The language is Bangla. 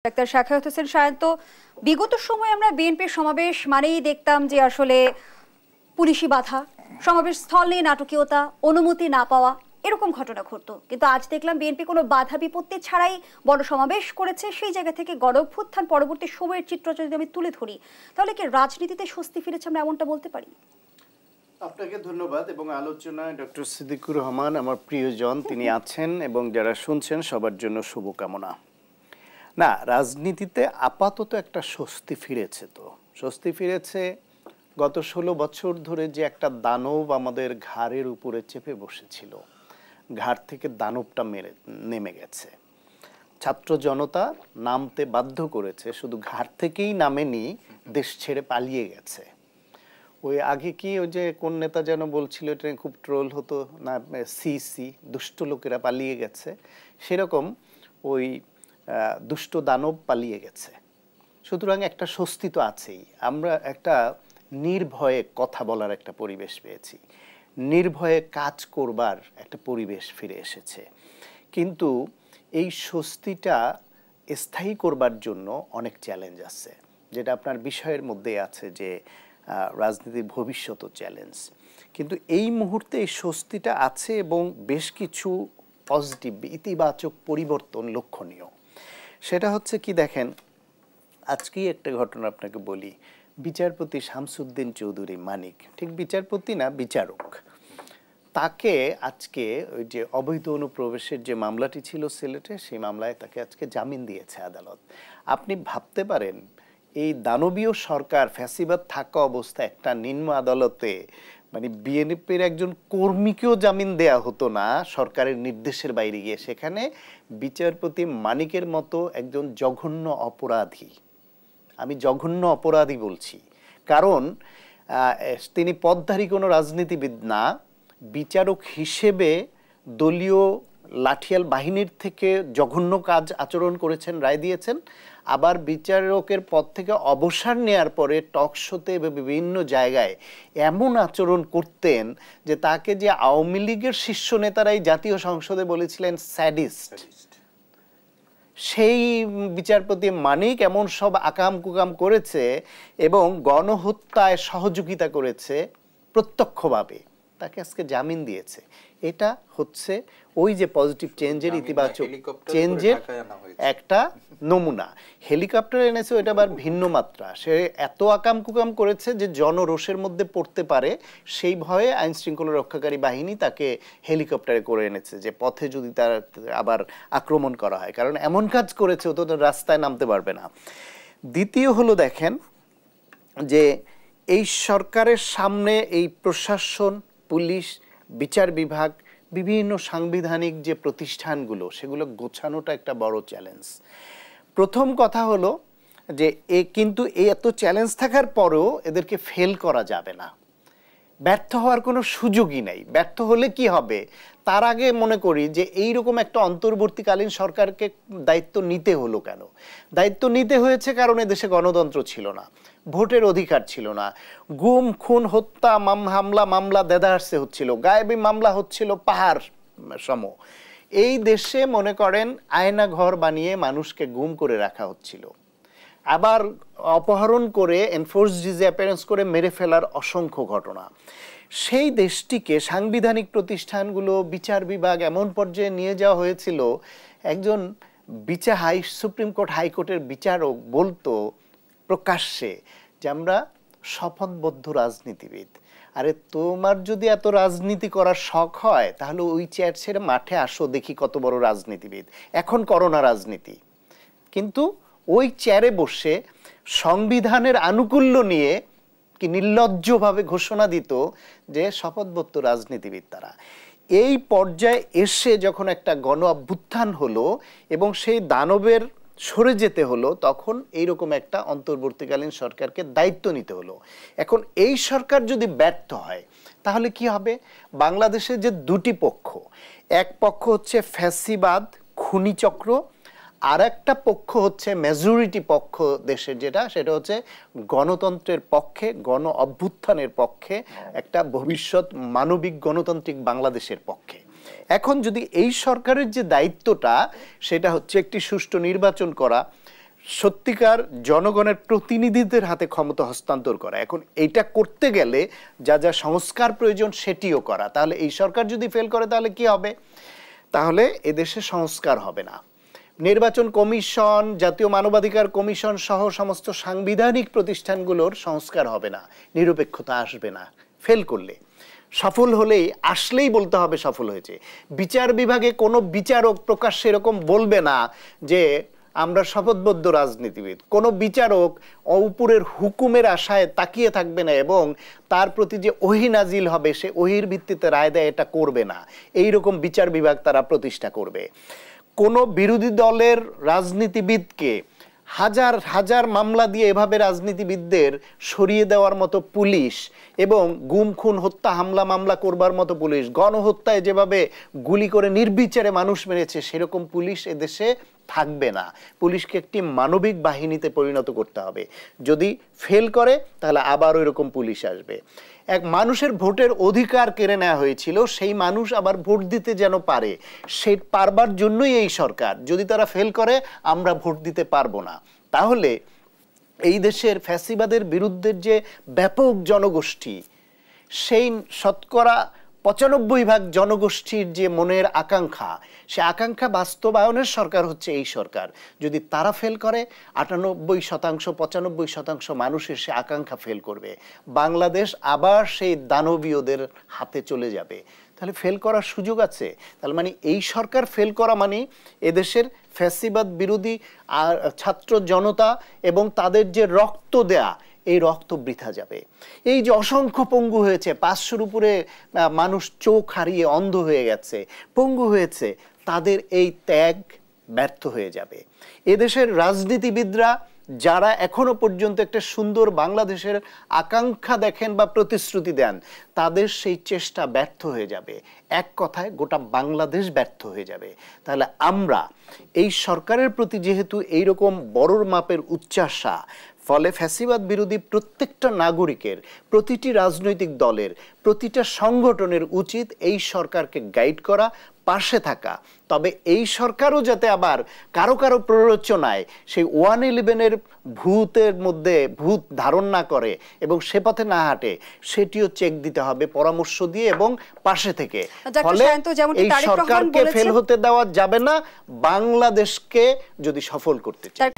ডাক্তার শাখাওয়াত হোসেন সায়ন্ত, বিগত সময়ে আমরা বিএনপির সমাবেশ মানেই দেখতাম যে আসলে পুলিশি বাধা, সমাবেশ স্থল নিয়ে নাটকীয়তা, অনুমতি না পাওয়া, এরকম ঘটনা ঘটতো। কিন্তু আজ দেখলাম বিএনপি কোনো বাধা বিপত্তি ছাড়াই বড় সমাবেশ করেছে। সেই জায়গা থেকে গণঅভ্যুত্থান পরবর্তী সময়ের চিত্র যদি আমি তুলে ধরি, তাহলে কি রাজনীতিতে স্বস্তি ফিরেছে, আমরা এমনটা বলতে পারি? আপনাকে ধন্যবাদ। এবং আলোচনায় ডক্টর সিদ্দিকুর রহমান আমার প্রিয়জন, তিনি আছেন এবং যারা শুনছেন সবার জন্য শুভকামনা। না, রাজনীতিতে আপাতত একটা স্বস্তি ফিরেছে। তো স্বস্তি ফিরেছে, গত 16 বছর ধরে যে একটা দানব আমাদের ঘাড়ের উপরে চেপে বসেছিল, ঘাড় থেকে দানবটা নেমে গেছে। ছাত্র জনতা নামতে বাধ্য করেছে, শুধু ঘাড় থেকেই নামেনি, দেশ ছেড়ে পালিয়ে গেছে। ওই আগে কি ওই যে কোন নেতা যেন বলছিল, এটা খুব ট্রোল হতো না, সিসি দুষ্ট লোকেরা পালিয়ে গেছে, সেরকম ওই দুষ্ট দানব পালিয়ে গেছে। সুতরাং একটা স্বস্তি তো আছেই। আমরা একটা নির্ভয়ে কথা বলার একটা পরিবেশ পেয়েছি, নির্ভয়ে কাজ করবার একটা পরিবেশ ফিরে এসেছে। কিন্তু এই স্বস্তিটা স্থায়ী করবার জন্য অনেক চ্যালেঞ্জ আছে, যেটা আপনার বিষয়ের মধ্যে আছে যে রাজনীতির ভবিষ্যৎ চ্যালেঞ্জ। কিন্তু এই মুহূর্তে এই স্বস্তিটা আছে এবং বেশ কিছু পজিটিভ ইতিবাচক পরিবর্তন লক্ষণীয়। সেটা হচ্ছে কি, দেখেন, আজকেই একটা ঘটনা আপনাকে বলি। বিচারপতি শামসুদ্দিন চৌধুরী মানিক, ঠিক বিচারপতি না, বিচারক, তাকে আজকে ওই যে অবৈধ অনুপ্রবেশের যে মামলাটি ছিল সিলেটে, সেই মামলায় তাকে আজকে জামিন দিয়েছে আদালত। আপনি ভাবতে পারেন, এই দানবীয় সরকার ফ্যাসিবাদ থাকা অবস্থায় একটা নিম্ন আদালতে মানে বিএনপির একজন কর্মীকেও জামিন দেয়া হতো না সরকারের নির্দেশের বাইরে গিয়ে, সেখানে বিচারপতি মানিকের মতো একজন জঘন্য অপরাধী, আমি জঘন্য অপরাধী বলছি কারণ তিনি পদধারী কোনো রাজনীতিবিদ না, বিচারক হিসেবে দলীয় লাঠিয়াল বাহিনীর থেকে জঘন্য কাজ আচরণ করেছেন, রায় দিয়েছেন। আবার বিচারকের পদ থেকে অবসর নেয়ার পরে টক শোতে বিভিন্ন জায়গায় এমন আচরণ করতেন যে তাকে যে আওয়ামী লীগের শীর্ষ নেতারাই জাতীয় সংসদে বলেছিলেন স্যাডিস্ট। সেই বিচারপতি মানিক এমন সব আকাম কুকাম করেছে এবং গণহত্যায় সহযোগিতা করেছে প্রত্যক্ষভাবে, তাকে আজকে জামিন দিয়েছে। এটা হচ্ছে ওই যে পজিটিভ চেঞ্জের, ইতিবাচক চেঞ্জের একটা নমুনা। হেলিকপ্টার এনেছে, ওইটা আবার ভিন্ন মাত্রা। সে এত আকাম কুকাম করেছে যে জনরোষের মধ্যে পড়তে পারে, সেই ভয়ে আইন শৃঙ্খলা রক্ষাকারী বাহিনী তাকে হেলিকপ্টারে করে এনেছে, যে পথে যদি তার আবার আক্রমণ করা হয়, কারণ এমন কাজ করেছে ও তো রাস্তায় নামতে পারবে না। দ্বিতীয় হলো, দেখেন যে এই সরকারের সামনে এই প্রশাসন, পুলিশ, বিচার বিভাগ, বিভিন্ন সাংবিধানিক যে প্রতিষ্ঠানগুলো, সেগুলো গোছানোটা একটা বড় চ্যালেঞ্জ। প্রথম কথা হলো যে কিন্তু এত চ্যালেঞ্জ থাকার পরেও এদেরকে ফেল করা যাবে না, ব্যর্থ হওয়ার কোনো সুযোগই নেই। ব্যর্থ হলে কি হবে, তার আগে মনে করি যে এইরকম একটা অন্তর্বর্তীকালীন সরকারকে দায়িত্ব নিতে হলো কেন? দায়িত্ব নিতে হয়েছে কারণ এদেশে গণতন্ত্র ছিল না, ভোটের অধিকার ছিল না, গুম খুন হত্যা হামলা মামলা দেদারসে হচ্ছিল, গায়েবী মামলা হচ্ছিল পাহাড় সম। এই দেশে মনে করেন আয়না ঘর বানিয়ে মানুষকে গুম করে রাখা হচ্ছিল, আবার অপহরণ করে এনফোর্স ডিসঅ্যাপিয়ারেন্স করে মেরে ফেলার অসংখ্য ঘটনা। সেই দেশটিকে সাংবিধানিক প্রতিষ্ঠানগুলো, বিচার বিভাগ এমন পর্যায়ে নিয়ে যাওয়া হয়েছিল, একজন সুপ্রিম কোর্ট হাইকোর্টের বিচারক বলতো প্রকাশ্যে যে আমরা শপথবদ্ধ রাজনীতিবিদ। আরে তোমার যদি এত রাজনীতি করার শখ হয়, তাহলে ওই চেয়ার ছেড়ে মাঠে আসো, দেখি কত বড় রাজনীতিবিদ। এখন করো না রাজনীতি। কিন্তু ওই চেয়ারে বসে সংবিধানের আনুকূল্য নিয়ে কি নির্লজ্জভাবে ঘোষণা দিত যে শপথবদ্ধ রাজনীতিবিদ তারা। এই পর্যায়ে এসে যখন একটা গণ অভ্যুত্থান হলো এবং সেই দানবের সরে যেতে হলো, তখন এইরকম একটা অন্তর্বর্তীকালীন সরকারকে দায়িত্ব নিতে হলো। এখন এই সরকার যদি ব্যর্থ হয়, তাহলে কি হবে? বাংলাদেশে যে দুটি পক্ষ, এক পক্ষ হচ্ছে ফ্যাসিবাদ খুনি চক্র, আর একটা পক্ষ হচ্ছে মেজরিটি পক্ষ দেশের, সেটা হচ্ছে গণতন্ত্রের পক্ষে, গণ অভ্যুত্থানের পক্ষে, একটা ভবিষ্যৎ মানবিক গণতান্ত্রিক বাংলাদেশের পক্ষে। এখন যদি এই সরকারের যে দায়িত্বটা, সেটা হচ্ছে একটি সুষ্ঠু নির্বাচন করা, সত্যিকার জনগণের প্রতিনিধিদের হাতে ক্ষমতা হস্তান্তর করা। এখন এইটা করতে গেলে যা যা সংস্কার প্রয়োজন সেটিও করা। তাহলে এই সরকার যদি ফেল করে তাহলে কি হবে? তাহলে এদেশে সংস্কার হবে না। নির্বাচন কমিশন, জাতীয় মানবাধিকার কমিশন সহ সমস্ত সাংবিধানিক প্রতিষ্ঠানগুলোর সংস্কার হবে না, নিরপেক্ষতা আসবে না ফেল করলে। সফল হলেই আসলেই বলতে হবে সফল হয়েছে। বিচার বিভাগে কোনো বিচারক প্রকাশ্যে এরকম বলবে না যে আমরা শপথবদ্ধ রাজনীতিবিদ। কোনো বিচারক উপরের হুকুমের আশায় তাকিয়ে থাকবে না এবং তার প্রতি যে ওহী নাজিল হবে সে ওহীর ভিত্তিতে রায় দেয় এটা করবে না। এই রকম বিচার বিভাগ তারা প্রতিষ্ঠা করবে। কোনো বিরোধী দলের রাজনীতিবিদকে হাজার হাজার মামলা দিয়ে এভাবে রাজনীতিবিদদের সরিয়ে দেওয়ার মতো পুলিশ এবং গুম খুন হত্যা হামলা মামলা করবার মতো পুলিশ, গণহত্যায় যেভাবে গুলি করে নির্বিচারে মানুষ মেরেছে সেরকম পুলিশ এদেশে থাকবে না। পুলিশকে একটি মানবিক বাহিনীতে পরিণত করতে হবে। যদি ফেল করে তাহলে আবার ওই রকম পুলিশ আসবে। এক মানুষের ভোটের অধিকার কেড়ে নেওয়া হয়েছিল, সেই মানুষ আবার ভোট দিতে যেন পারে, সে পারবার জন্যই এই সরকার। যদি তারা ফেল করে আমরা ভোট দিতে পারবো না। তাহলে এই দেশের ফ্যাসিবাদের বিরুদ্ধে যে ব্যাপক জনগোষ্ঠী, সেই শতকরা ৯৫% জনগোষ্ঠীর যে মনের আকাঙ্ক্ষা, সে আকাঙ্ক্ষা বাস্তবায়নের সরকার হচ্ছে এই সরকার। যদি তারা ফেল করে ৯৮% ৯৫% মানুষের সে আকাঙ্ক্ষা ফেল করবে। বাংলাদেশ আবার সেই দানবীয়দের হাতে চলে যাবে। তাহলে ফেল করার সুযোগ আছে। তাহলে মানে এই সরকার ফেল করা মানে এদেশের ফ্যাসিবাদ বিরোধী ছাত্র জনতা এবং তাদের যে রক্ত দেয়া, এই রক্ত বৃথা যাবে। এই যে অসংখ্য পঙ্গু হয়েছে, ৫০০-র উপরে মানুষ চোখ হারিয়ে অন্ধ হয়ে গেছে, পঙ্গু হয়েছে, তাদের এই ত্যাগ ব্যর্থ হয়ে যাবে। এদেশের রাজনীতিবিদরা যারা এখনো পর্যন্ত একটা সুন্দর বাংলাদেশের আকাঙ্ক্ষা দেখেন বা প্রতিশ্রুতি দেন, তাদের সেই চেষ্টা ব্যর্থ হয়ে যাবে। এক কথায় গোটা বাংলাদেশ ব্যর্থ হয়ে যাবে। তাহলে আমরা এই সরকারের প্রতি যেহেতু এইরকম বড় মাপের উচ্চাসা, ফলে ফ্যাসিবাদ বিরোধী প্রত্যেকটা নাগরিকের, প্রতিটি রাজনৈতিক দলের, প্রতিটা সংগঠনের উচিত এই সরকারকে গাইড করা, পাশে থাকা। তবে এই সরকারও যাতে আবার কারো কারো প্ররোচনায় সেই 111-এর ভূতের মধ্যে ভূত ধারণ না করে এবং সে পথে না হাঁটে, সেটিও চেক দিতে হবে পরামর্শ দিয়ে এবং পাশে থেকে। ফলে এই সরকারকে ফেল হতে দেওয়া যাবে না, বাংলাদেশকে যদি সফল করতে চায়।